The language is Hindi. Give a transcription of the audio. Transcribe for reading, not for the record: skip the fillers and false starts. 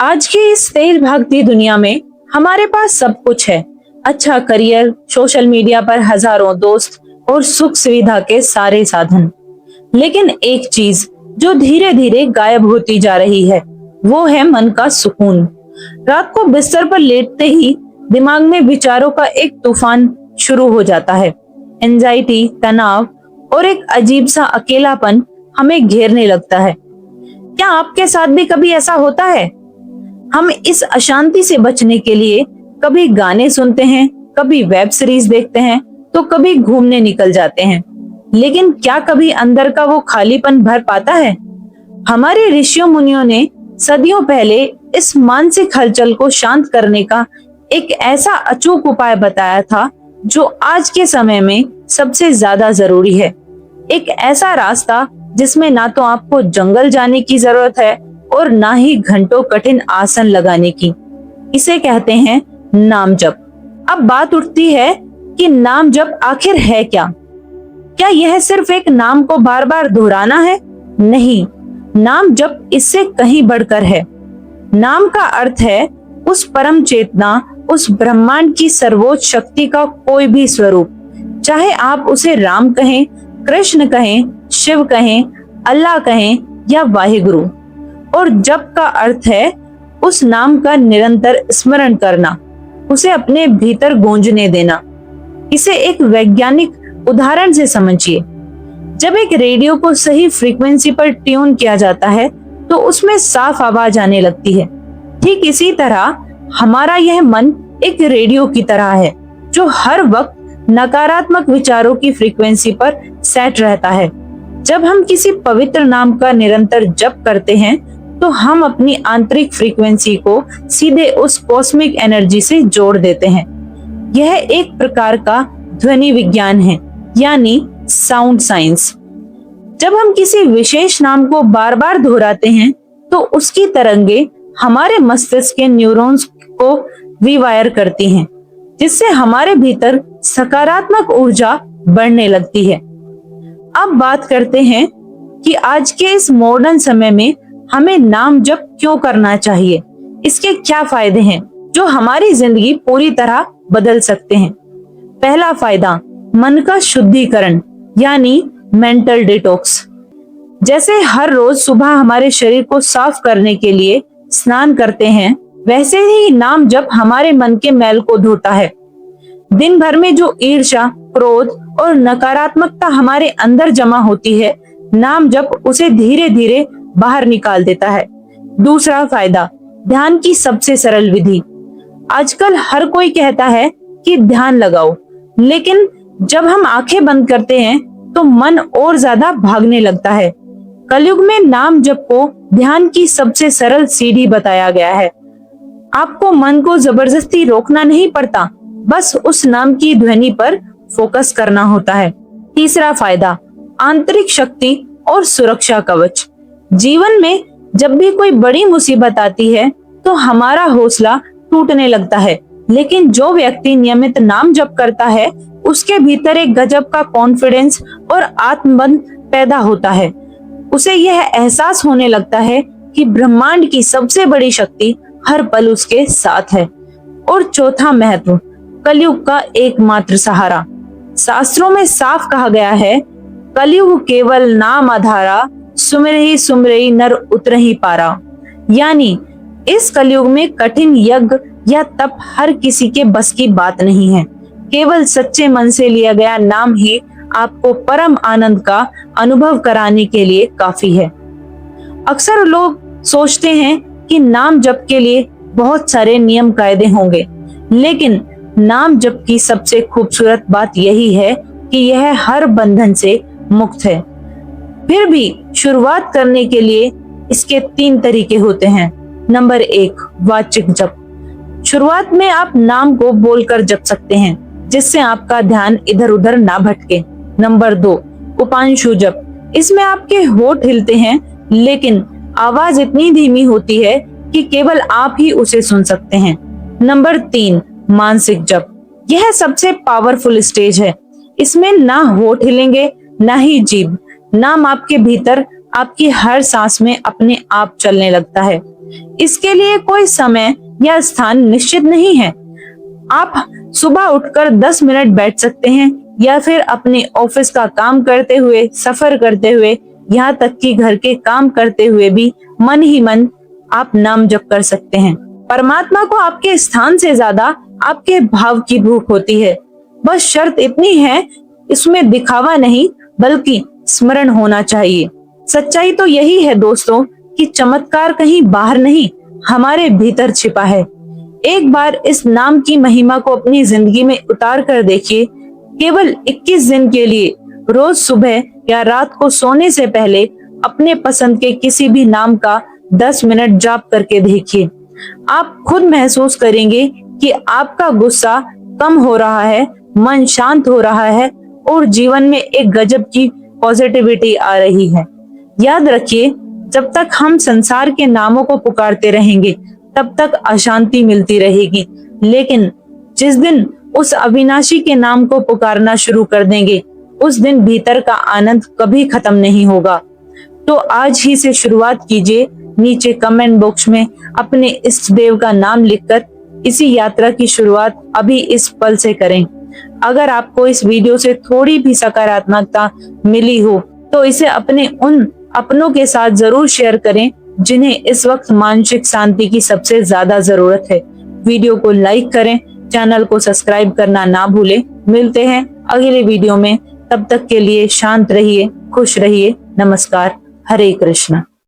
आज की इस तेज भागती दुनिया में हमारे पास सब कुछ है। अच्छा करियर, सोशल मीडिया पर हजारों दोस्त और सुख सुविधा के सारे साधन। लेकिन एक चीज जो धीरे धीरे गायब होती जा रही है, वो है मन का सुकून। रात को बिस्तर पर लेटते ही दिमाग में विचारों का एक तूफान शुरू हो जाता है। एंजाइटी, तनाव और एक अजीब सा अकेलापन हमें घेरने लगता है। क्या आपके साथ भी कभी ऐसा होता है? हम इस अशांति से बचने के लिए कभी गाने सुनते हैं, कभी वेब सीरीज देखते हैं, तो कभी घूमने निकल जाते हैं। लेकिन क्या कभी अंदर का वो खालीपन भर पाता है? हमारे ऋषियों मुनियों ने सदियों पहले इस मानसिक हलचल को शांत करने का एक ऐसा अचूक उपाय बताया था, जो आज के समय में सबसे ज्यादा जरूरी है। एक ऐसा रास्ता जिसमें ना तो आपको जंगल जाने की जरूरत है और ना ही घंटों कठिन आसन लगाने की। इसे कहते हैं नाम जप। अब बात उठती है कि नाम जप आखिर है क्या? क्या यह सिर्फ एक नाम को बार बार दोहराना है? नहीं, नाम जप इससे कहीं बढ़कर है। नाम का अर्थ है उस परम चेतना, उस ब्रह्मांड की सर्वोच्च शक्ति का कोई भी स्वरूप। चाहे आप उसे राम कहें, कृष्ण कहें, शिव कहें, अल्लाह कहें या वाहिगुरु। और जप का अर्थ है उस नाम का निरंतर स्मरण करना, उसे अपने भीतर गूंजने देना। इसे एक वैज्ञानिक उदाहरण से समझिए। जब एक रेडियो को सही फ्रीक्वेंसी पर ट्यून किया जाता है तो उसमें साफ आवाज आने लगती है। ठीक इसी तरह हमारा यह मन एक रेडियो की तरह है, जो हर वक्त नकारात्मक विचारों की फ्रीक्वेंसी पर सेट रहता है। जब हम किसी पवित्र नाम का निरंतर जप करते हैं तो हम अपनी आंतरिक फ्रीक्वेंसी को सीधे उस कॉस्मिक एनर्जी से जोड़ देते हैं। यह एक प्रकार का ध्वनि विज्ञान है, यानी साउंड साइंस। जब हम किसी विशेष नाम को बार बार दोहराते हैं तो उसकी तरंगे हमारे मस्तिष्क के न्यूरॉन्स को रिवायर करती हैं, जिससे हमारे भीतर सकारात्मक ऊर्जा बढ़ने लगती है। अब बात करते हैं कि आज के इस मॉडर्न समय में हमें नाम जप क्यों करना चाहिए, इसके क्या फायदे हैं जो हमारी जिंदगी पूरी तरह बदल सकते हैं। पहला फायदा, मन का शुद्धिकरण, यानी मेंटल डिटॉक्स। जैसे हर रोज सुबह हमारे शरीर को साफ करने के लिए स्नान करते हैं, वैसे ही नाम जप हमारे मन के मैल को धोता है। दिन भर में जो ईर्ष्या, क्रोध और नकारात्मकता हमारे अंदर जमा होती है, नाम जप उसे धीरे धीरे बाहर निकाल देता है। दूसरा फायदा, ध्यान की सबसे सरल विधि। आजकल हर कोई कहता है कि ध्यान लगाओ, लेकिन जब हम आंखें बंद करते हैं तो मन और ज्यादा भागने लगता है। कलयुग में नाम जप को ध्यान की सबसे सरल सीढ़ी बताया गया है। आपको मन को जबरदस्ती रोकना नहीं पड़ता, बस उस नाम की ध्वनि पर फोकस करना होता है। तीसरा फायदा, आंतरिक शक्ति और सुरक्षा कवच। जीवन में जब भी कोई बड़ी मुसीबत आती है तो हमारा हौसला टूटने लगता है, लेकिन जो व्यक्ति नियमित नाम जप करता है उसके भीतर एक गजब का कॉन्फिडेंस और आत्मबल पैदा होता है। उसे यह एहसास होने लगता है कि ब्रह्मांड की सबसे बड़ी शक्ति हर पल उसके साथ है। और चौथा महत्व, कलयुग का एकमात्र सहारा। शास्त्रों में साफ कहा गया है, कलयुग केवल नाम आधारा, सुमिरहि सुमिरहि नर उतरहि पारा। यानी इस कलयुग में कठिन यज्ञ या तप हर किसी के बस की बात नहीं है। केवल सच्चे मन से लिया गया नाम ही आपको परम आनंद का अनुभव कराने के लिए काफी है। अक्सर लोग सोचते हैं कि नाम जप के लिए बहुत सारे नियम कायदे होंगे, लेकिन नाम जप की सबसे खूबसूरत बात यही है कि यह हर बंधन से मुक्त है। फिर भी शुरुआत करने के लिए इसके 3 तरीके होते हैं। नंबर 1, वाचिक जप। शुरुआत में आप नाम को बोलकर जप सकते हैं, जिससे आपका ध्यान इधर उधर ना भटके। नंबर 2, उपांशु जप। इसमें आपके होठ हिलते हैं, लेकिन आवाज इतनी धीमी होती है कि केवल आप ही उसे सुन सकते हैं। नंबर 3, मानसिक जप। यह सबसे पावरफुल स्टेज है। इसमें ना होठ हिलेंगे, ना ही जीभ। नाम आपके भीतर, आपकी हर सांस में अपने आप चलने लगता है। इसके लिए कोई समय या स्थान निश्चित नहीं है। आप सुबह उठकर 10 मिनट बैठ सकते हैं या फिर अपने ऑफिस का काम करते हुए, सफर करते हुए, यहाँ तक कि घर के काम करते हुए भी मन ही मन आप नाम जप कर सकते हैं। परमात्मा को आपके स्थान से ज्यादा आपके भाव की भूख होती है। बस शर्त इतनी है, इसमें दिखावा नहीं बल्कि स्मरण होना चाहिए। सच्चाई तो यही है दोस्तों कि चमत्कार कहीं बाहर नहीं, हमारे भीतर छिपा है। एक बार इस नाम की महिमा को अपनी जिंदगी में उतार कर देखिए। केवल 21 दिन के लिए रोज सुबह या रात को सोने से पहले अपने पसंद के किसी भी नाम का 10 मिनट जाप करके देखिए। आप खुद महसूस करेंगे कि आपका गुस्सा कम हो रहा है, मन शांत हो रहा है और जीवन में एक गजब की पॉजिटिविटी आ रही है। याद रखिए, जब तक हम संसार के नामों को पुकारते रहेंगे तब तक अशांति मिलती रहेगी, लेकिन जिस दिन उस अविनाशी के नाम को पुकारना शुरू कर देंगे उस दिन भीतर का आनंद कभी खत्म नहीं होगा। तो आज ही से शुरुआत कीजिए। नीचे कमेंट बॉक्स में अपने इष्ट देव का नाम लिखकर इसी यात्रा की शुरुआत अभी इस पल से करें। अगर आपको इस वीडियो से थोड़ी भी सकारात्मकता मिली हो तो इसे अपने उन अपनों के साथ जरूर शेयर करें जिन्हें इस वक्त मानसिक शांति की सबसे ज्यादा जरूरत है। वीडियो को लाइक करें, चैनल को सब्सक्राइब करना ना भूलें। मिलते हैं अगले वीडियो में, तब तक के लिए शांत रहिए, खुश रहिए। नमस्कार, हरे कृष्णा।